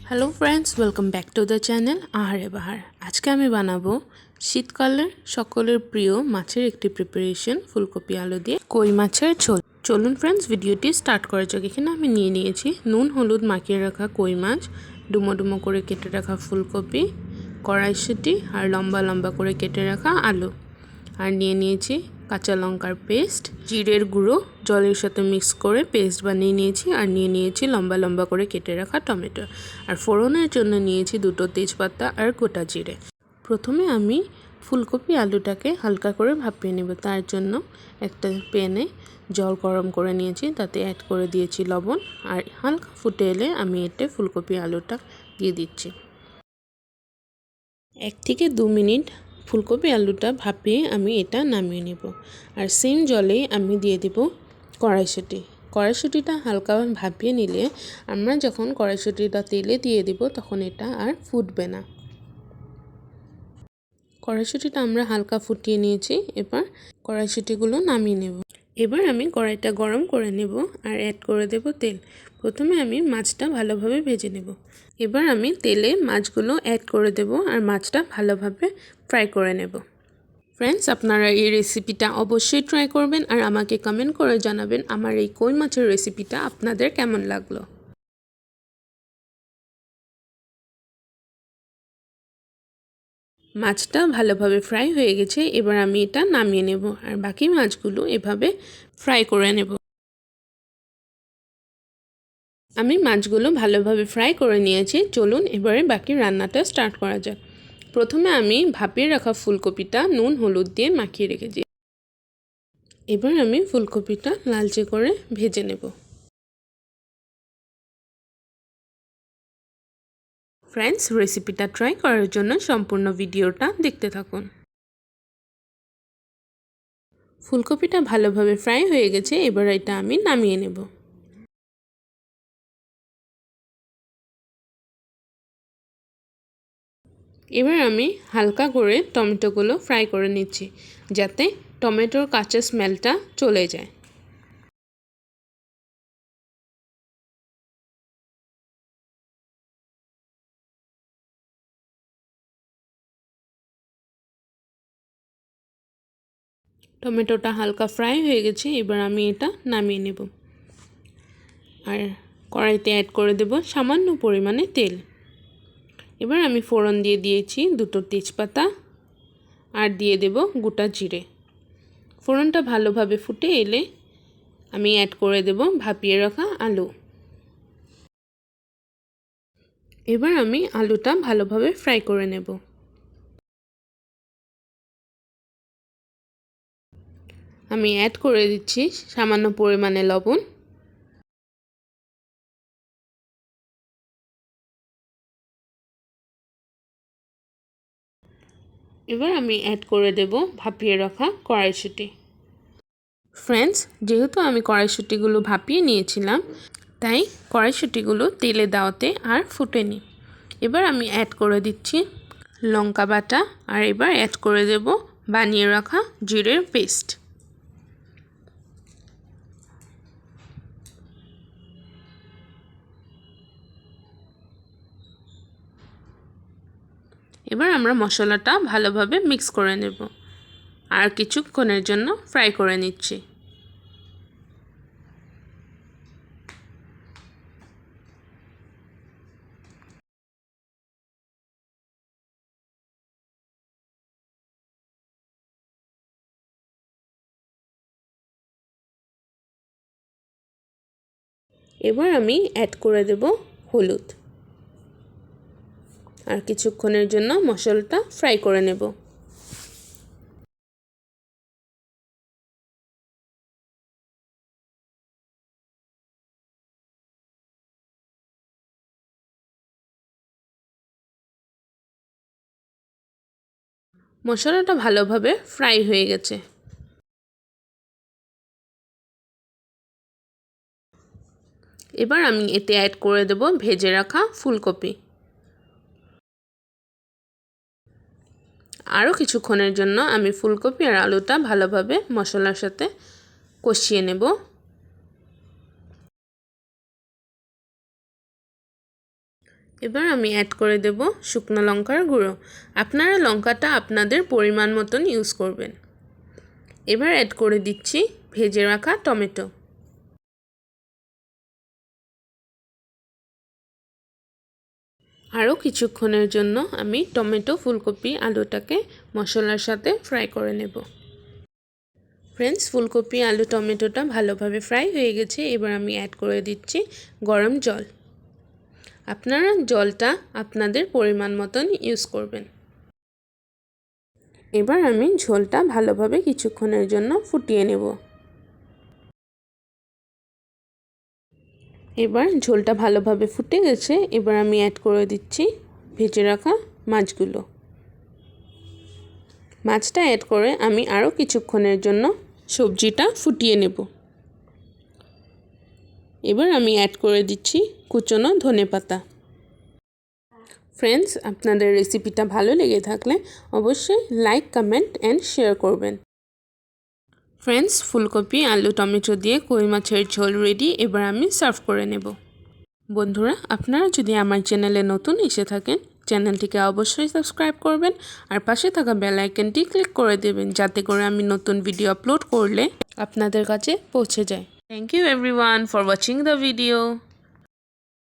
Hello friends, welcome back to the channel আহারে বাহার। আজকে আমি বানাবো শীতকালের সকলের প্রিয় মাছের একটি প্রিপারেশন, ফুলকপি আলু দিয়ে কই মাছের ঝোল। চলুন ফ্রেন্ডস, ভিডিওটি স্টার্ট করা যাক। এখানে আমি নিয়ে নিয়েছি নুন হলুদ মাখিয়ে রাখা কই মাছ, ডুমো ডুমো করে কেটে রাখা ফুলকপি, কড়াইশুঁটি আর লম্বা লম্বা করে কেটে রাখা আলু। আর নিয়ে নিয়েছি কাঁচা লঙ্কার পেস্ট, জিরের গুঁড়ো জলের সাথে মিক্স করে পেস্ট বানিয়ে নিয়েছি। আর নিয়ে নিয়েছি লম্বা লম্বা করে কেটে রাখা টমেটো। আর ফোড়নের জন্য নিয়েছি দুটো তেজপাতা আর গোটা জিরে। প্রথমে আমি ফুলকপি আলুটাকে হালকা করে ভাপিয়ে নেব। তার জন্য একটা প্যানে জল গরম করে নিয়েছি, তাতে অ্যাড করে দিয়েছি লবণ। আর হালকা ফুটে এলে আমি এতে ফুলকপি আলুটা দিয়ে দিচ্ছি। 1 থেকে 2 মিনিট ফুলকপি আলুটা ভাপিয়ে আমি এটা নামিয়ে নেব। আর সেম জলেই আমি দিয়ে দেব কড়াইশুঁটি। কড়াইশুঁটিটা হালকা ভাপিয়ে নিলে আমরা যখন কড়াইশুঁটিটা তেলে দিয়ে দেব তখন এটা আর ফুটবে না। কড়াইশুঁটিটা আমরা হালকা ফুটিয়ে নিয়েছি, এবার কড়াইশুঁটিগুলো নামিয়ে নেব। এবার আমি কড়াইটা গরম করে নেব আর অ্যাড করে দেব তেল। প্রথমে আমি মাছটা ভালোভাবে ভেজে নেব। এবার আমি তেলে মাছগুলো অ্যাড করে দেব আর মাছটা ভালোভাবে ফ্রাই করে নেব। ফ্রেন্ডস, আপনারা এই রেসিপিটা অবশ্যই ট্রাই করবেন আর আমাকে কমেন্ট করে জানাবেন আমার এই কই মাছের রেসিপিটা আপনাদের কেমন লাগলো। মাছটা ভালোভাবে ফ্রাই হয়ে গেছে, এবার আমি এটা নামিয়ে নেব আর বাকি মাছগুলো এভাবে ফ্রাই করে নেব। আমি মাছগুলো ভালোভাবে ফ্রাই করে নিয়েছি। চলুন এবারে বাকি রান্নাটা স্টার্ট করা যাক। প্রথমে আমি ভাপিয়ে রাখা ফুলকপিটা নুন হলুদ দিয়ে মাখিয়ে রেখেছি। এবার আমি ফুলকপিটা লালচে করে ভেজে নেব। ফ্রেন্ডস, রেসিপিটা ট্রাই করার জন্য সম্পূর্ণ ভিডিওটা দেখতে থাকুন। ফুলকপিটা ভালোভাবে ফ্রাই হয়ে গেছে, এবার এটা আমি নামিয়ে নেব। এবার আমি হালকা করে টমেটোগুলো ফ্রাই করে নিচ্ছি, যাতে টমেটোর কাঁচা স্মেলটা চলে যায়। টমেটোটা হালকা ফ্রাই হয়ে গেছে, এবার আমি এটা নামিয়ে নেব। আর কড়াইতে অ্যাড করে দেব সামান্য পরিমাণে তেল। এবার আমি ফোড়ন দিয়ে দিয়েছি দুটো তেজপাতা আর দিয়ে দেব গোটা জিরে। ফোড়নটা ভালোভাবে ফুটে এলে আমি অ্যাড করে দেব ভাপিয়ে রাখা আলু। এবার আমি আলুটা ভালোভাবে ফ্রাই করে নেব। আমি অ্যাড করে দিচ্ছি সামান্য পরিমাণে লবণ। এবার আমি অ্যাড করে দেব ভাপিয়ে রাখা কড়াইশুঁটি। ফ্রেন্ডস, যেহেতু আমি কড়াইশুঁটিগুলো ভাপিয়ে নিয়েছিলাম, তাই কড়াইশুঁটিগুলো তেলে দেওয়াতে আর ফুটেনি। এবার আমি অ্যাড করে দিচ্ছি লঙ্কা বাটা আর এবার অ্যাড করে দেব বানিয়ে রাখা জিরের পেস্ট। এবার আমরা মশলাটা ভালোভাবে মিক্স করে নেব আর কিছুক্ষণের জন্য ফ্রাই করে নিচ্ছি। এবার আমি অ্যাড করে দেব হলুদ আর কিছুক্ষণের জন্য মশলাটা ফ্রাই করে নেব। মশলাটা ভালোভাবে ফ্রাই হয়ে গেছে। এবার আমি এতে অ্যাড করে দেব ভেজে রাখা ফুলকপি। আরও কিছুক্ষণের জন্য আমি ফুলকপি আর আলুটা ভালোভাবে মশলার সাথে কষিয়ে নেব। এবার আমি অ্যাড করে দেব শুকনো লঙ্কার গুঁড়ো। আপনারা লঙ্কাটা আপনাদের পরিমাণ মতন ইউজ করবেন। এবার অ্যাড করে দিচ্ছি ভেজে রাখা টমেটো। আরও কিছুক্ষণের জন্য আমি টমেটো, ফুলকপি, আলুটাকে মশলার সাথে ফ্রাই করে নেব। ফ্রেন্ডস, ফুলকপি, আলু, টমেটোটা ভালোভাবে ফ্রাই হয়ে গেছে। এবার আমি অ্যাড করে দিচ্ছি গরম জল। আপনারা জলটা আপনাদের পরিমাণ মতন ইউজ করবেন। এবার আমি ঝোলটা ভালোভাবে কিছুক্ষণের জন্য ফুটিয়ে নেব। এবার ঝোলটা ভালোভাবে ফুটে গেছে। এবার আমি অ্যাড করে দিচ্ছি ভেজে রাখা মাছগুলো। মাছটা অ্যাড করে আমি আরও কিছুক্ষণের জন্য সবজিটা ফুটিয়ে নেব। এবার আমি অ্যাড করে দিচ্ছি কুচনো ধনেপাতা। ফ্রেন্ডস, আপনাদের রেসিপিটা ভালো লেগে থাকলে অবশ্যই লাইক, কমেন্ট অ্যান্ড শেয়ার করবেন। ফ্রেন্ডস, ফুলকপি, আলু, টমেটো দিয়ে কই মাছের ঝোল রেডি। এবার আমি সার্ভ করে নেব। বন্ধুরা, আপনারা যদি আমার চ্যানেলে নতুন এসে থাকেন, চ্যানেলটিকে অবশ্যই সাবস্ক্রাইব করবেন আর পাশে থাকা বেল আইকনটি ক্লিক করে দেবেন, যাতে করে আমি নতুন ভিডিও আপলোড করলে আপনাদের কাছে পৌঁছে যায়। Thank you everyone for watching the video.